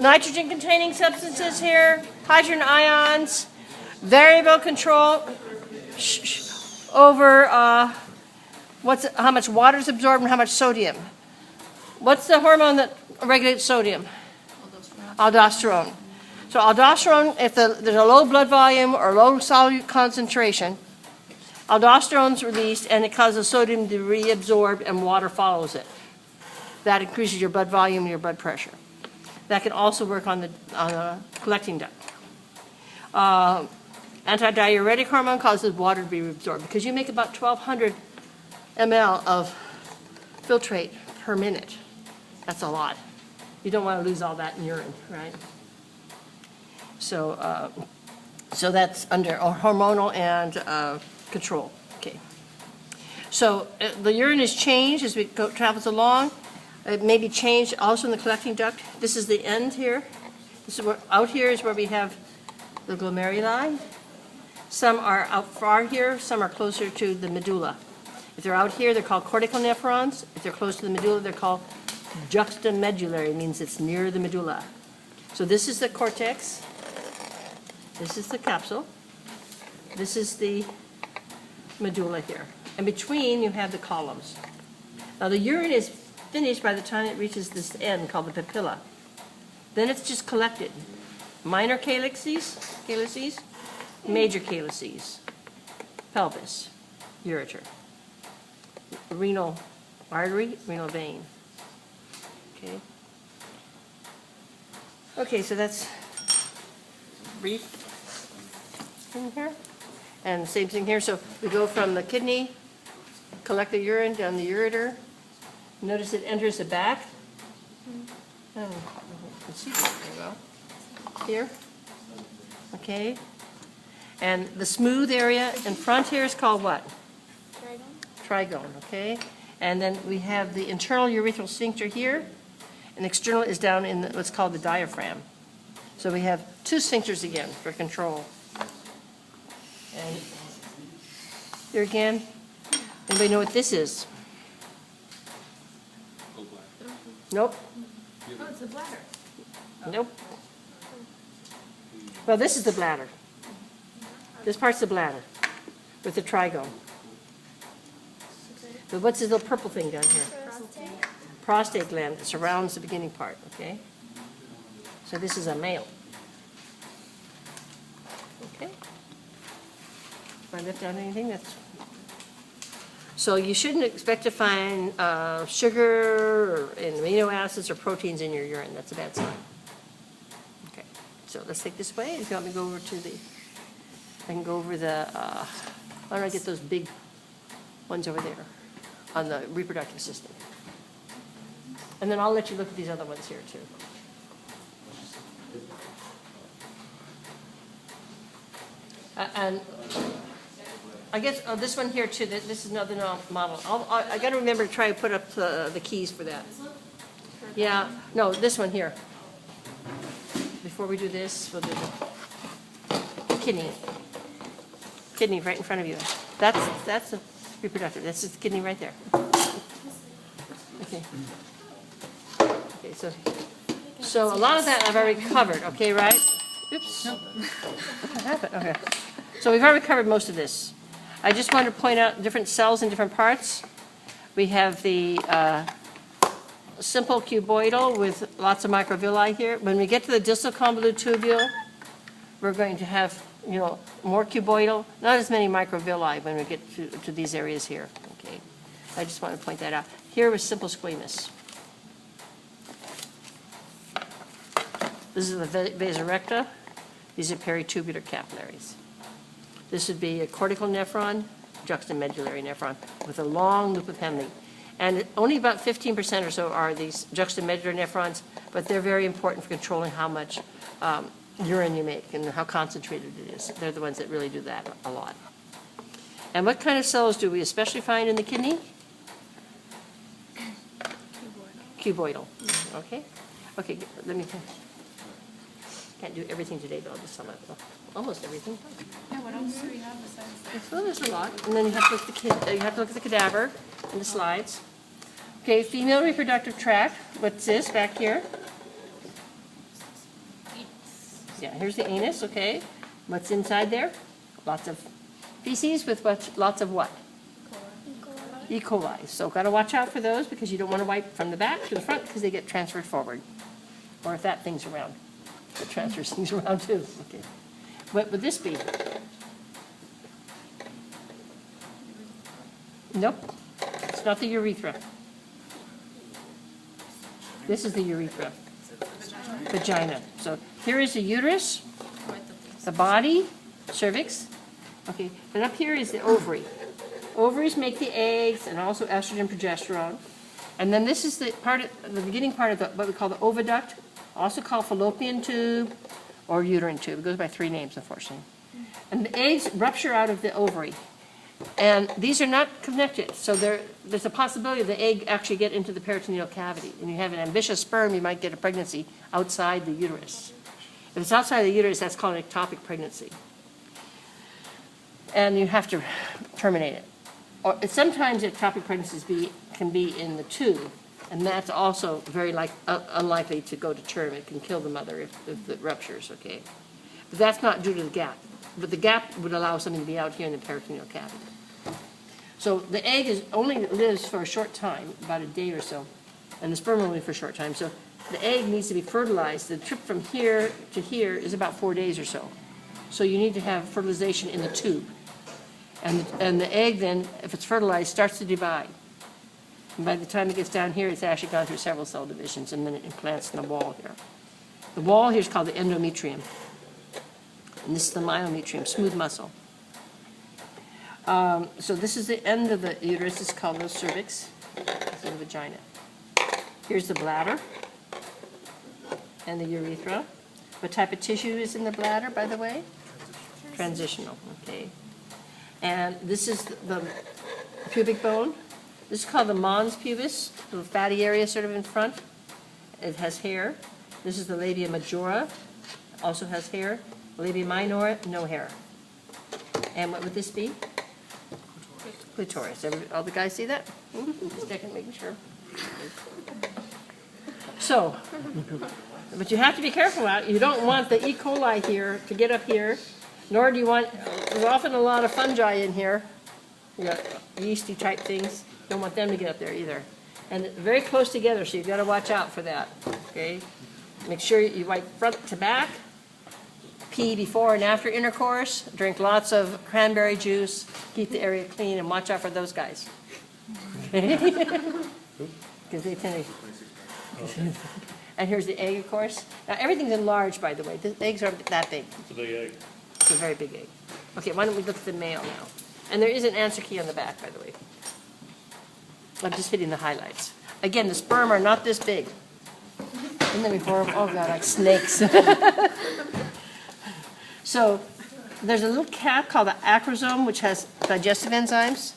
Nitrogen-containing substances here, hydrogen ions, variable control over how much water is absorbed and how much sodium. What's the hormone that regulates sodium? Aldosterone. So aldosterone, if there's a low blood volume or low solute concentration, aldosterone's released and it causes sodium to reabsorb and water follows it. That increases your blood volume and your blood pressure. That can also work on the collecting duct. Antidiuretic hormone causes water to be reabsorbed because you make about 1,200 ml of filtrate per minute. That's a lot. You don't want to lose all that in urine, right? So, so that's under hormonal and control. Okay. So the urine is changed as it travels along. It may be changed also in the collecting duct. This is the end here. This is where, out here is where we have the glomeruli. Some are out far here, some are closer to the medulla. If they're out here, they're called cortical nephrons. If they're close to the medulla, they're called juxtamedullary. It means it's near the medulla. So this is the cortex. This is the capsule. This is the medulla here. And between, you have the columns. Now the urine is finished by the time it reaches this end called the papilla. Then it's just collected. Minor calyces, major calyces, pelvis, ureter, renal artery, renal vein. Okay. Okay, so that's brief in here. And the same thing here. So we go from the kidney, collect the urine down the ureter. Notice it enters the back. Oh, you can see that very well. Here. Okay. And the smooth area in front here is called what? Trigone, okay. And then we have the internal urethral sphincter here, and external is down in what's called the diaphragm. So we have two sphincters again for control. And here again, anybody know what this is? Nope. Oh, it's a bladder. Nope. Well, this is the bladder. This part's the bladder with the trigone. But what's this little purple thing down here? Prostate. Prostate gland that surrounds the beginning part, okay? So this is a male. Okay? If I lift out anything, that's... So you shouldn't expect to find sugar and amino acids or proteins in your urine. That's a bad sign. Okay, so let's take this way. If you want me to go over to the... I can go over the... why don't I get those big ones over there on the reproductive system. And then I'll let you look at these other ones here too. And I guess this one here too, this is another model. I got to remember to try to put up the keys for that. Yeah, no, this one here. Before we do this, we'll do the kidney. Kidney right in front of you. That's the reproductive. That's the kidney right there. Okay. Okay, so a lot of that I've already covered, okay, right? Oops. What happened? Okay. So we've already covered most of this. I just wanted to point out different cells in different parts. We have the simple cuboidal with lots of microvilli here. When we get to the distal convoluted tubule, we're going to have, you know, more cuboidal, not as many microvilli when we get to these areas here. Okay. I just want to point that out. Here was simple squamous. This is the vasa recta. These are peritubular capillaries. This would be a cortical nephron, juxtamedullary nephron, with a long loop of Henle. And only about 15% or so are these juxtamedullary nephrons, but they're very important for controlling how much urine you make and how concentrated it is. They're the ones that really do that a lot. And what kind of cells do we especially find in the kidney? Cuboidal. Okay. Okay, let me... Can't do everything today, but I'll just sum up almost everything. Yeah, what else do we have besides that? Well, there's a lot. And then you have to look at the cadaver in the slides. Okay, female reproductive tract. What's this back here? Yeah, here's the anus, okay. What's inside there? Lots of feces with lots of what? E. coli. So got to watch out for those because you don't want to wipe from the back to the front because they get transferred forward. Or if that thing's around, it transfers things around too. Okay. What would this be? Nope. It's not the urethra. This is the urethra. Vagina. So here is the uterus, the body, cervix. Okay, but up here is the ovary. Ovaries make the eggs and also estrogen, progesterone. And then this is the part of, the beginning part of what we call the oviduct, also called fallopian tube or uterine tube. It goes by 3 names, unfortunately. And the eggs rupture out of the ovary. And these are not connected, so there's a possibility the egg actually get into the peritoneal cavity. And you have an ambitious sperm, you might get a pregnancy outside the uterus. If it's outside the uterus, that's called an ectopic pregnancy. And you have to terminate it. Or sometimes ectopic pregnancies can be in the tube, and that's also very unlikely to go to term. It can kill the mother if it ruptures, okay? But that's not due to the gap. But the gap would allow something to be out here in the peritoneal cavity. So the egg only lives for a short time, about a day or so, and the sperm only for a short time. So the egg needs to be fertilized. The trip from here to here is about 4 days or so. So you need to have fertilization in the tube. And the egg then, if it's fertilized, starts to divide. And by the time it gets down here, it's actually gone through several cell divisions, and then it implants in the wall here. The wall here is called the endometrium. And this is the myometrium, smooth muscle. So this is the end of the uterus. It's called the cervix. It's the vagina. Here's the bladder and the urethra. What type of tissue is in the bladder, by the way? Transitional, okay. And this is the pubic bone. This is called the mons pubis, the fatty area sort of in front. It has hair. This is the labia majora, also has hair. Labia minora, no hair. And what would this be? Clitoris. All the guys see that? Just checking, making sure. So, but you have to be careful about it. You don't want the E. coli here to get up here, nor do you want, there's often a lot of fungi in here. You got yeasty type things. You don't want them to get up there either. And very close together, so you've got to watch out for that. Okay? Make sure you wipe front to back. Pee before and after intercourse. Drink lots of cranberry juice. Keep the area clean and watch out for those guys. Okay? Because they tend to. And here's the egg, of course. Now everything's enlarged, by the way. The eggs are that big. It's a big egg. It's a very big egg. Okay, why don't we look at the male now? And there is an answer key on the back, by the way. I'm just hitting the highlights. Again, the sperm are not this big. And then before, oh God, like snakes. So there's a little cap called the acrosome, which has digestive enzymes.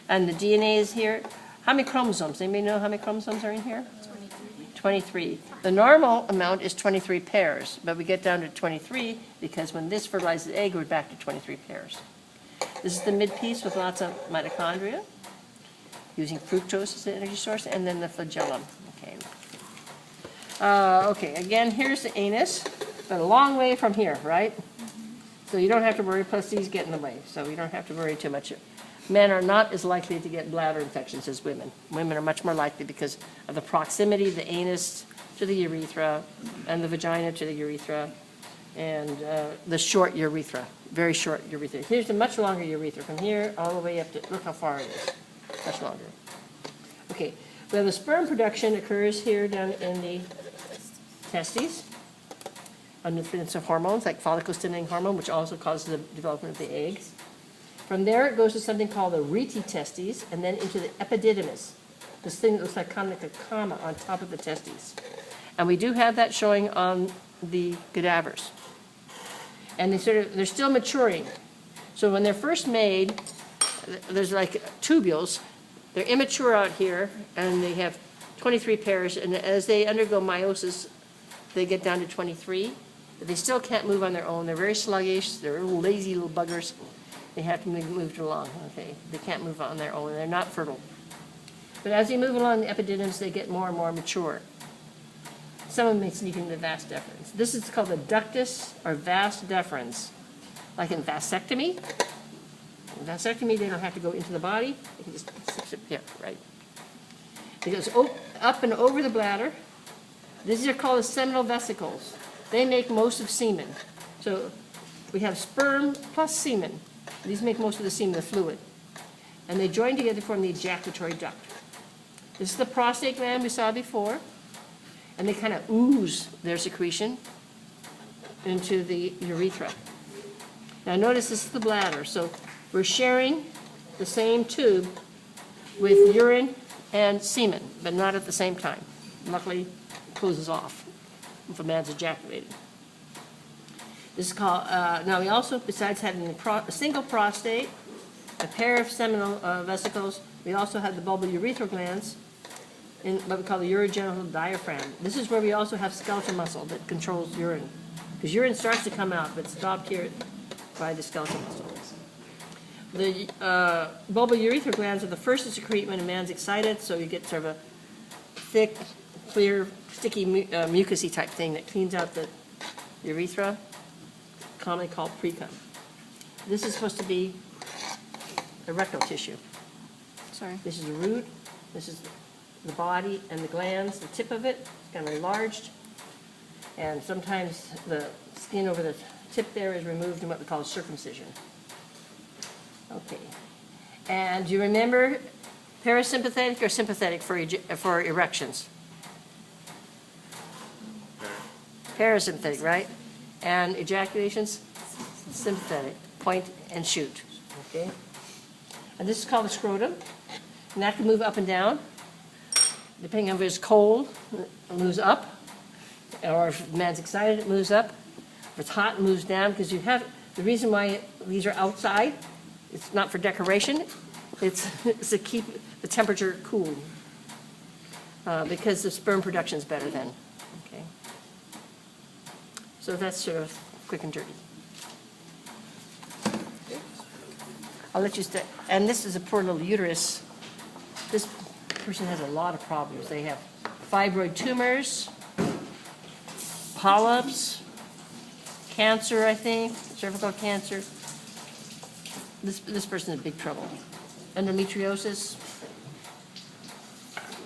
And the DNA is here. How many chromosomes? Anybody know how many chromosomes are in here? 23. The normal amount is 23 pairs, but we get down to 23 because when this fertilizes the egg, we're back to 23 pairs. This is the mid-piece with lots of mitochondria, using fructose as the energy source, and then the flagellum. Okay. Okay, again, here's the anus, but a long way from here, right? So you don't have to worry, plus these get in the way, so you don't have to worry too much. Men are not as likely to get bladder infections as women. Women are much more likely because of the proximity of the anus to the urethra and the vagina to the urethra and the short urethra, very short urethra. Here's the much longer urethra from here all the way up to, look how far it is, much longer. Okay, well the sperm production occurs here down in the testes under the influence of hormones like follicle-stimulating hormone, which also causes the development of the eggs. From there, it goes to something called the rete testes, and then into the epididymis, this thing that looks like kind of like a comma on top of the testes. And we do have that showing on the cadavers. And they're still maturing. So when they're first made, there's like tubules. They're immature out here, and they have 23 pairs. And as they undergo meiosis, they get down to 23. But they still can't move on their own. They're very sluggish. They're little lazy little buggers. They have to be moved along, okay? They can't move on their own, and they're not fertile. But as they move along the epididymis, they get more and more mature. Someone may sneak into vas deferens. This is called the ductus or vas deferens. Like in vasectomy. In vasectomy, they don't have to go into the body. They can just sit here, right? It goes up and over the bladder. These are called the seminal vesicles. They make most of semen. So we have sperm plus semen. These make most of the semen, the fluid. And they join together to form the ejaculatory duct. This is the prostate gland we saw before. And they kind of ooze their secretion into the urethra. Now notice this is the bladder. So we're sharing the same tube with urine and semen, but not at the same time. Luckily, it closes off if a man's ejaculated. This is called, now we also, besides having a single prostate, a pair of seminal vesicles, we also have the bulbourethral glands in what we call the urogenital diaphragm. This is where we also have skeletal muscle that controls urine. Because urine starts to come out, but it's stopped here by the skeletal muscle. The bulbourethral glands are the first to secrete when a man's excited, so you get sort of a thick, clear, sticky, mucousy type thing that cleans out the urethra, commonly called precum. This is supposed to be erectile tissue. Sorry. This is the root, this is the body and the glands, the tip of it is kind of enlarged, and sometimes the skin over the tip there is removed in what we call a circumcision. Okay, and do you remember parasympathetic or sympathetic for erections? Parasympathetic, right? And ejaculations? Sympathetic, point and shoot, okay? And this is called the scrotum, and that can move up and down. Depending on if it's cold, it moves up, or if the man's excited, it moves up. If it's hot, it moves down, because you have, the reason why these are outside, it's not for decoration, it's to keep the temperature cool, because the sperm production is better then, okay? So that's sort of quick and dirty. I'll let you stay, and this is a poor little uterus. This person has a lot of problems. They have fibroid tumors, polyps, cancer, I think, cervical cancer. This person is in big trouble. Endometriosis.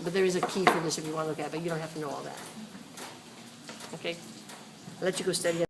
But there is a key for this if you want to look at it, but you don't have to know all that. Okay? I'll let you go study it.